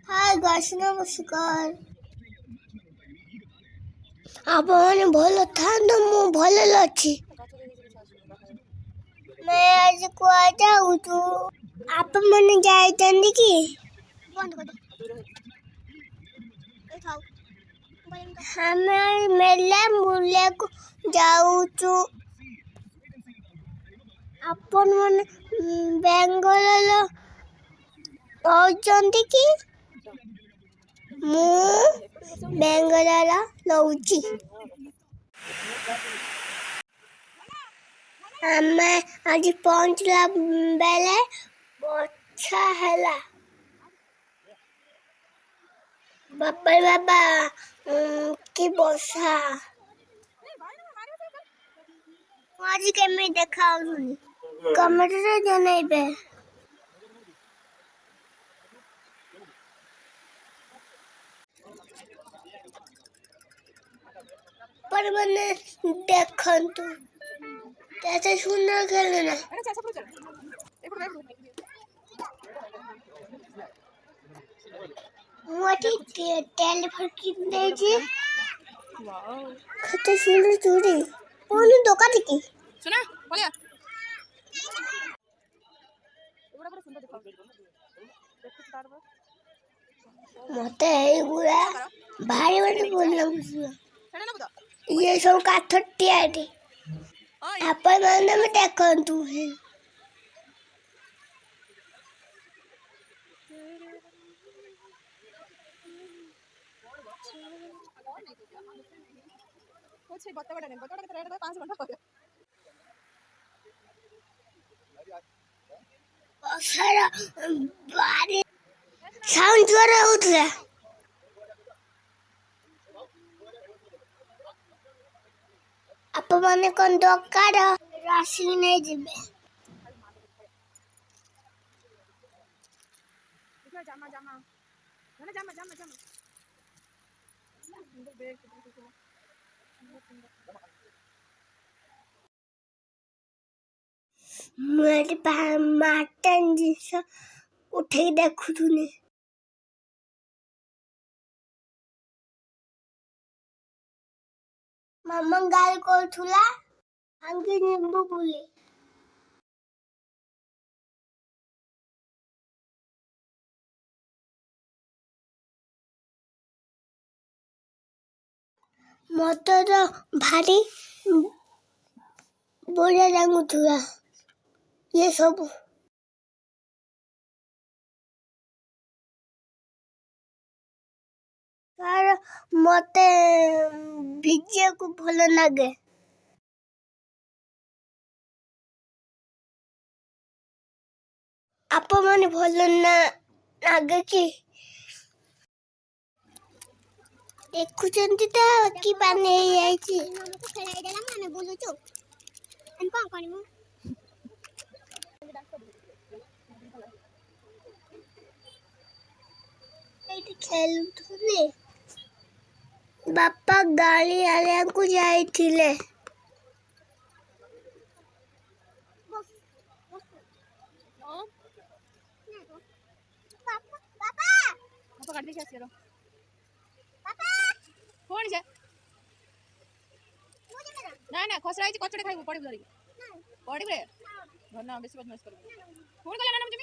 Hi guys नमस्कार आपने ଭଲ ଥାନ୍ତୁ ମୁଁ ଭଲ ଅଛି मैं आज କୁଆ ଯାଉଛୁ ଆପଣମାନେ ଯାଇଛନ୍ତି କି ଆମେ ମେଲା ବୁଲିବାକୁ ଯାଉଛୁ ଆପଣମାନେ ବେଙ୍ଗଲର ରହୁଛନ୍ତି କି ମୁଁ ବେଙ୍ଗଲର ରହୁଛି ଆମେ ଆଜି ପହଞ୍ଚିଲା ବେଳେ ବର୍ଷା ହେଲା ବାବା କି ବର୍ଷା ମୁଁ ଆଜି କେମିତି ଦେଖାଯାଉନି କମେଣ୍ଟରେ ଜଣେଇବେ ଆପଣମାନେ ଦେଖନ୍ତୁ କେତେ ସୁନ୍ଦର ଖେଳନା ମୁଁ ଏଠି ଟେଲିଫୋନ କିଣିଦେଇଛି କେତେ ସୁନ୍ଦର ଚୁଡ଼ି ପୁଣି ଦୋକାନ କି सुना बोलिए ମତେ ଏଇଗୁଡ଼ା ଭାରି ଭାରି ଭଲ ଲାଗୁଛି ଇଏ ସବୁ କାଠ ତିଆରି ଆପଣମାନେ ବି ଦେଖନ୍ତୁ कुछ बत्ता नहीं बत्ता का रेट 5 घंटा हो गया ବର୍ଷାର ଭାରି ସାଉଣ୍ଡ ଜୋରେ ହଉଥିଲା ଆପଣମାନେ କ'ଣ ଦରକାର ଆସିକି ନେଇଯିବେ जामा जामा ना जामा जामा जामा ମୁଁ ଏଠି ମାର୍ଟନ ଜିନିଷ ଉଠେଇ ଦେଖୁଥିଲି ମାମା ଗାଳି କରୁଥିଲା ଆଙ୍କି ଯିବୁ ବୋଲି ମତେ ତ ଭାରି ବଢ଼ିଆ ଲାଗୁଥିଲା ଇଏ ସବୁ ତାର ମତେ ଭିଜିବାକୁ ଭଲ ଲାଗେ ଆପଣମାନେ ଭଲ ଲାଗେ କି ଦେଖୁଛନ୍ତି ତ କି ପାଣି ହେଇଯାଇଛି ଆମେ ବୁଲୁଛୁ କ'ଣ କରିବୁ ଏଇଠି ଖେଳୁଥିଲେ ବାପା ଗାଳି ଆଣିବାକୁ ଯାଇଥିଲେ पकड़ दे कैसे रो कौन जा ना ना खसरा है कचड़े खाइबो पड़ी धरी पड़ी रे धरना बेसी बदमाश कर फोन कला ना मुझे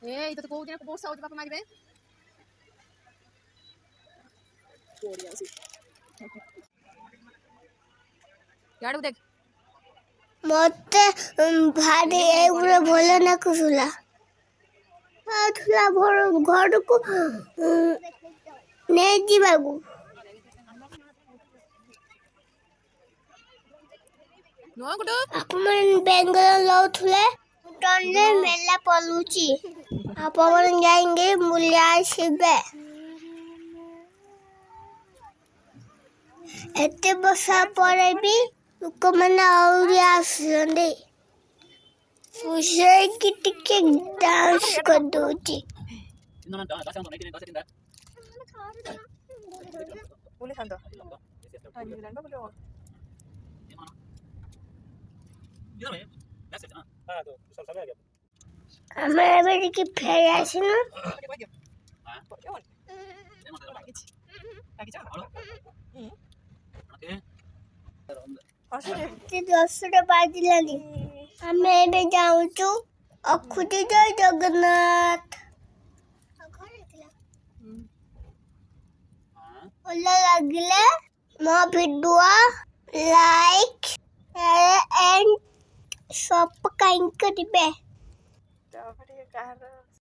ए तो को दिन बहुत साउथ बाप मारिबे कोड़ी आसी याडू देख मते भारी एगुड़ा ଭଲ ଲାଗୁଥିଲା ଘରକୁ ନେଇଯିବାକୁ नो गुडू ଆପଣମାନେ ବେଙ୍ଗଲ ରହୁଥିଲେ ଟନରେ ମେଲା ପଡୁଛି ଆପଣମାନେ ଯାଇକି ବୁଲି ଆସିବେ ଏତେ ବର୍ଷା ପରେ ବି ଲୋକମାନେ ଆହୁରି ଆସୁଛନ୍ତି ସୁଶେଇକି ଟିକେ ଡାନ୍ସ କରିଦଉଛି बोले खांदा टाइम मिलन बा बोले इधर है मैसेज ना हाँ तो सब आ गया ଆମେ ଏବେ ଟିକେ ଫେରି ଆସିନୁ। ଦଶଟା ବାଜିଲାଣି ଆମେ ଏବେ ଯାଉଛୁ ଅଖୁଟି ଜୟ ଜଗନ୍ନାଥ। ଭଲ ଲାଗିଲେ ମୋ ଭିଡିଓ ଲାଇକ୍ एंड सब्सक्राइब करिबे। ତାପରେ କାହାର